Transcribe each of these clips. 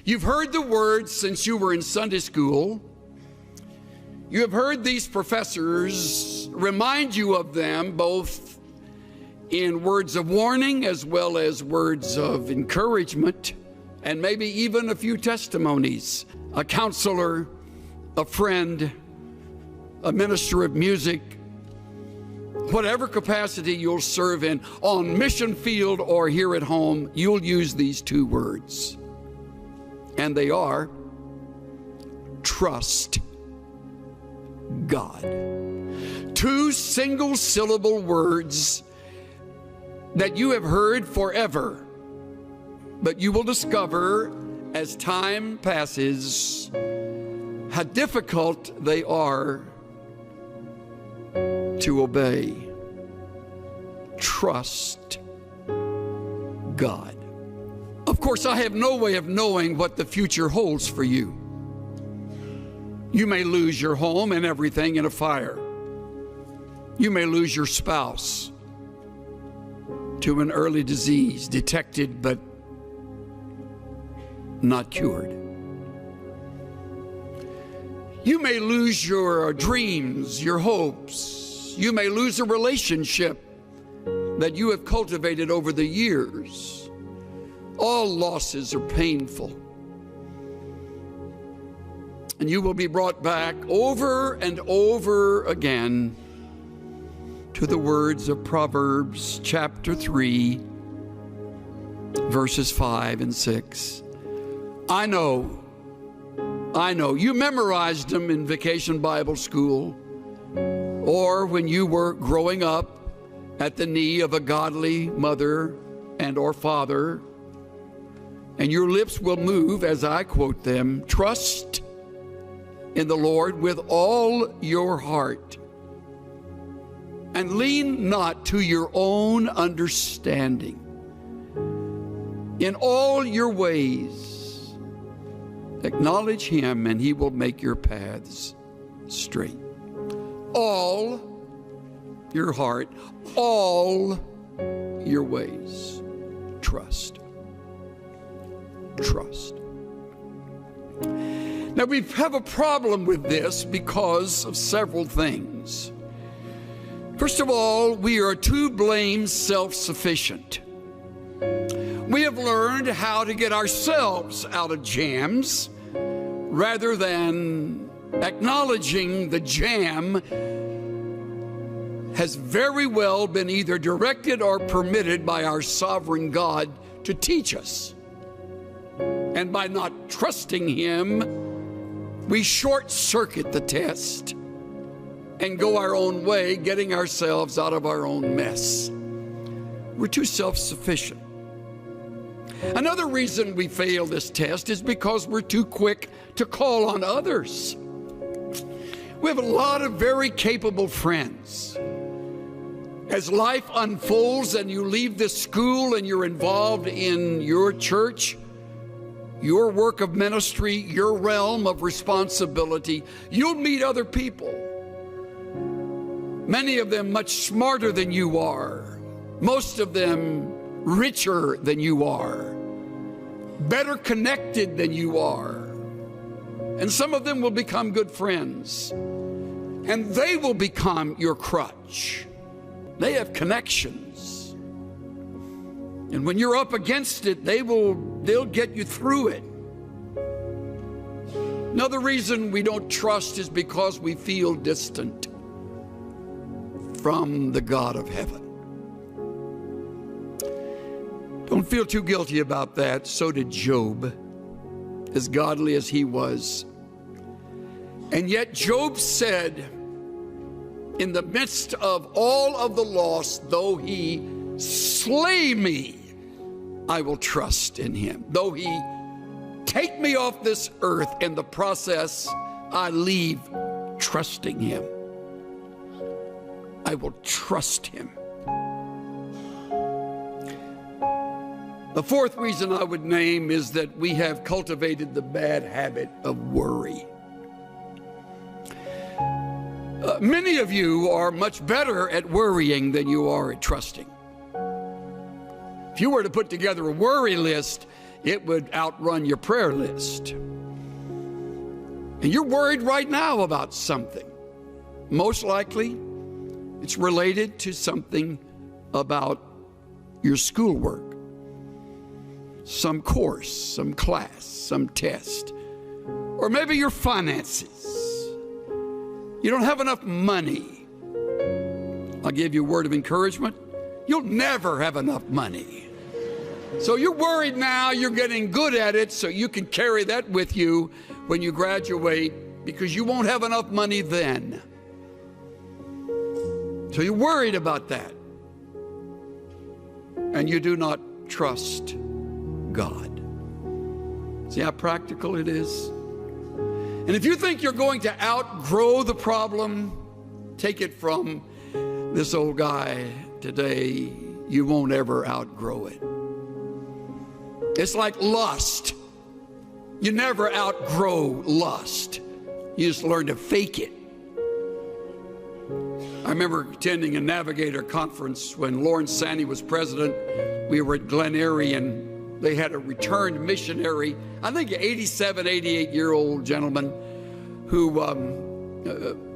You've heard the words since you were in Sunday school. You have heard these professors remind you of them, both in words of warning as well as words of encouragement, and maybe even a few testimonies. A counselor, a friend, a minister of music, whatever capacity you'll serve in, on mission field or here at home, you'll use these two words. And they are, trust God. Two single-syllable words that you have heard forever, but you will discover as time passes how difficult they are to obey. Trust God. Of course, I have no way of knowing what the future holds for you. You may lose your home and everything in a fire. You may lose your spouse to an early disease, detected but not cured. You may lose your dreams, your hopes. You may lose a relationship that you have cultivated over the years. All losses are painful. And you will be brought back over and over again to the words of Proverbs chapter 3, verses 5 and 6. I know. You memorized them in Vacation Bible School or when you were growing up at the knee of a godly mother and or father, and your lips will move as I quote them. Trust in the Lord with all your heart, and lean not to your own understanding. In all your ways, acknowledge him, and he will make your paths straight. All your heart, all your ways, trust. Trust. Now, we have a problem with this because of several things. First of all, we are too blamed self-sufficient. We have learned how to get ourselves out of jams rather than acknowledging the jam has very well been either directed or permitted by our sovereign God to teach us. And by not trusting him, we short-circuit the test and go our own way, getting ourselves out of our own mess. We're too self-sufficient. Another reason we fail this test is because we're too quick to call on others. We have a lot of very capable friends. As life unfolds and you leave this school and you're involved in your church, your work of ministry, your realm of responsibility, you'll meet other people. Many of them much smarter than you are. Most of them richer than you are. Better connected than you are. And some of them will become good friends. And they will become your crutch. They have connections. And when you're up against it, they'll get you through it. Another reason we don't trust is because we feel distant from the God of heaven. Don't feel too guilty about that. So did Job, as godly as he was. And yet Job said, in the midst of all of the loss, though he slay me, I will trust in him. Though he take me off this earth, in the process, I leave trusting him. I will trust him. The fourth reason I would name is that we have cultivated the bad habit of worry. Many of you are much better at worrying than you are at trusting. If you were to put together a worry list, it would outrun your prayer list. And you're worried right now about something. Most likely, it's related to something about your schoolwork, some course, some class, some test, or maybe your finances. You don't have enough money. I'll give you a word of encouragement. You'll never have enough money. So you're worried now, you're getting good at it so you can carry that with you when you graduate, because you won't have enough money then. So you're worried about that. And you do not trust God. See how practical it is? And if you think you're going to outgrow the problem, take it from this old guy today, you won't ever outgrow it. It's like lust. You never outgrow lust. You just learn to fake it. I remember attending a Navigator conference when Lawrence Sandy was president. We were at Glen Eyrie, and they had a returned missionary, I think an 87, 88-year-old gentleman who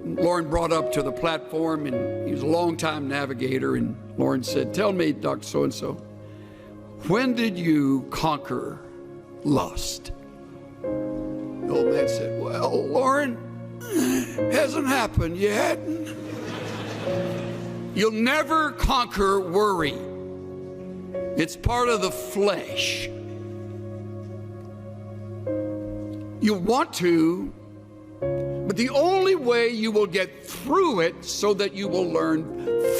Lauren brought up to the platform, and he was a longtime navigator. And Lauren said, "Tell me, Dr. So-and-so, when did you conquer lust?" The old man said, "Well, Lauren, hasn't happened yet." You'll never conquer worry. It's part of the flesh. You want to, but the only way you will get through it so that you will learn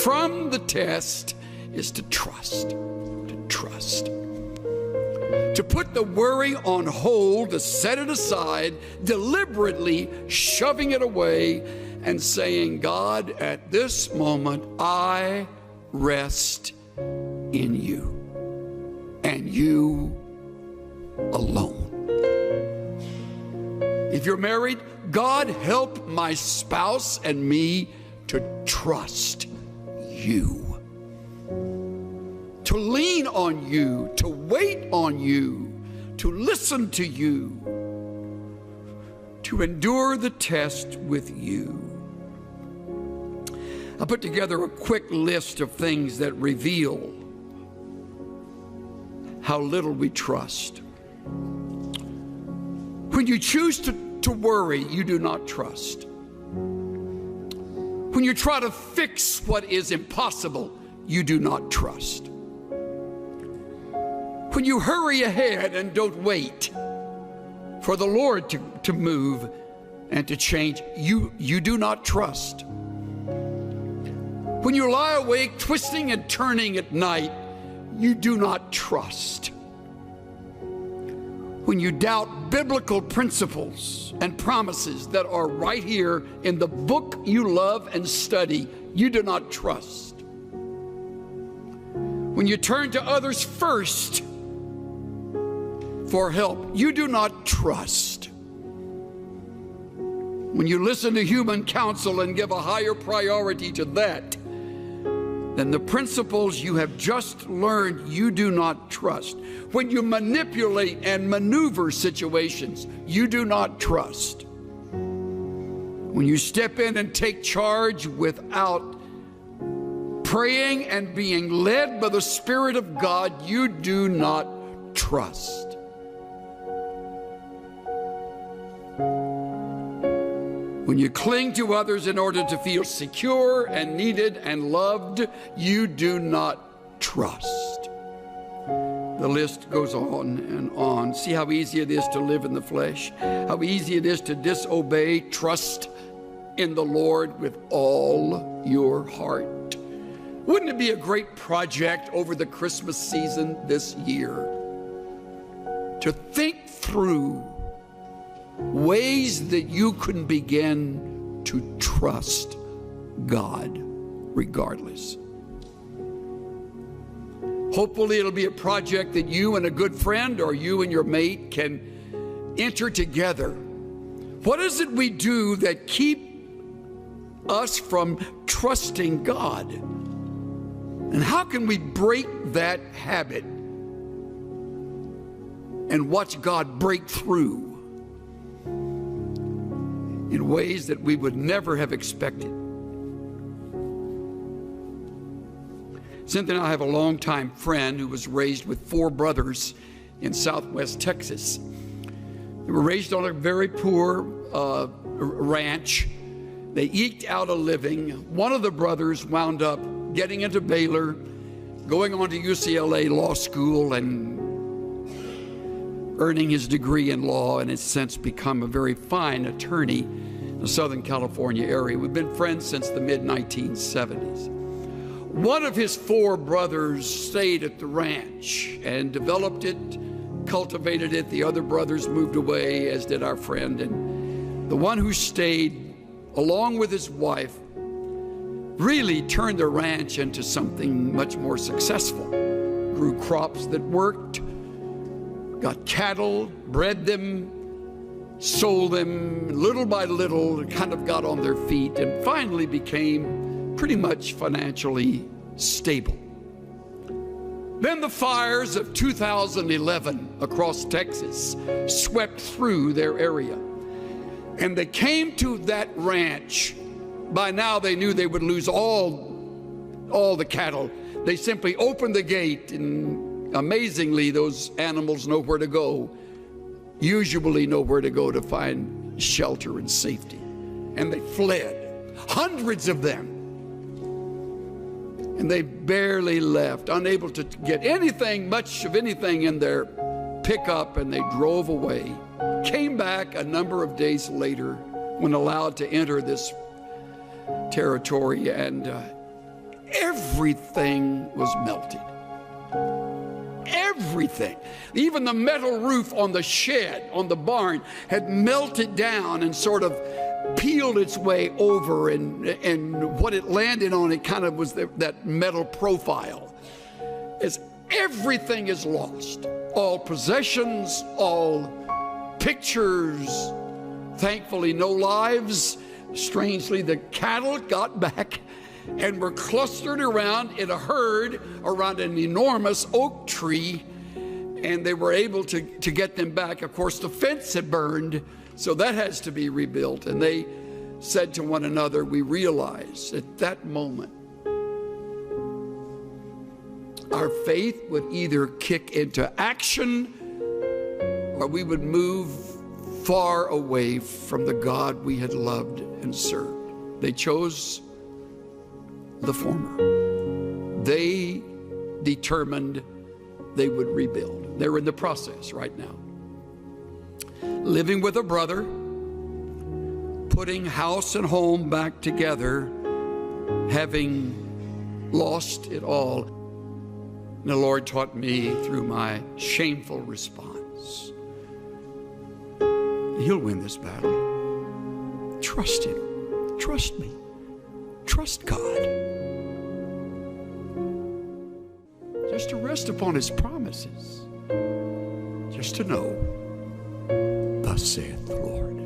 from the test is to trust. To trust. To put the worry on hold, to set it aside, deliberately shoving it away and saying, "God, at this moment, I rest in you and you alone." If you're married, God, help my spouse and me to trust you, to lean on you, to wait on you, to listen to you, to endure the test with you. I put together a quick list of things that reveal how little we trust. When you choose to worry, you do not trust. When you try to fix what is impossible, you do not trust. When you hurry ahead and don't wait for the Lord to move and to change, you do not trust. When you lie awake, twisting and turning at night, you do not trust. When you doubt biblical principles and promises that are right here in the book you love and study, you do not trust. When you turn to others first for help, you do not trust. When you listen to human counsel and give a higher priority to that than the principles you have just learned, you do not trust. When you manipulate and maneuver situations, you do not trust. When you step in and take charge without praying and being led by the Spirit of God, you do not trust. When you cling to others in order to feel secure and needed and loved, you do not trust. The list goes on and on. See how easy it is to live in the flesh, how easy it is to disobey. Trust in the Lord with all your heart. Wouldn't it be a great project over the Christmas season this year to think through ways that you can begin to trust God regardless? Hopefully it'll be a project that you and a good friend or you and your mate can enter together. What is it we do that keep us from trusting God? And how can we break that habit? and watch God break through in ways that we would never have expected. Cynthia and I have a longtime friend who was raised with 4 brothers in southwest Texas. They were raised on a very poor ranch. They eked out a living. One of the brothers wound up getting into Baylor, going on to UCLA Law School, and earning his degree in law, and has since become a very fine attorney in the Southern California area. We've been friends since the mid-1970s. One of his 4 brothers stayed at the ranch and developed it, cultivated it. The other brothers moved away, as did our friend. And the one who stayed, along with his wife, really turned the ranch into something much more successful. Grew crops that worked, got cattle, bred them, sold them. Little by little, kind of got on their feet and finally became pretty much financially stable. Then the fires of 2011 across Texas swept through their area, and they came to that ranch. By now they knew they would lose all the cattle. They simply opened the gate, and amazingly those animals know where to go, usually know where to go to find shelter and safety. And they fled, hundreds of them. And they barely left, unable to get anything, much of anything in their pickup, and they drove away. Came back a number of days later when allowed to enter this territory, and everything was melted. Everything. Even the metal roof on the shed, on the barn, had melted down and sort of peeled its way over, and what it landed on, it kind of was that metal profile. As everything is lost, all possessions, all pictures, thankfully no lives. Strangely, the cattle got back and were clustered around in a herd around an enormous oak tree, and they were able to get them back. Of course, the fence had burned, so that has to be rebuilt. And they said to one another, we realized at that moment our faith would either kick into action or we would move far away from the God we had loved and served. They chose the former. They determined they would rebuild. They're in the process right now. Living with a brother, putting house and home back together, having lost it all. And the Lord taught me through my shameful response, He'll win this battle. Trust Him. Trust me. Trust God. Just to rest upon His promises. Just to know, thus saith the Lord.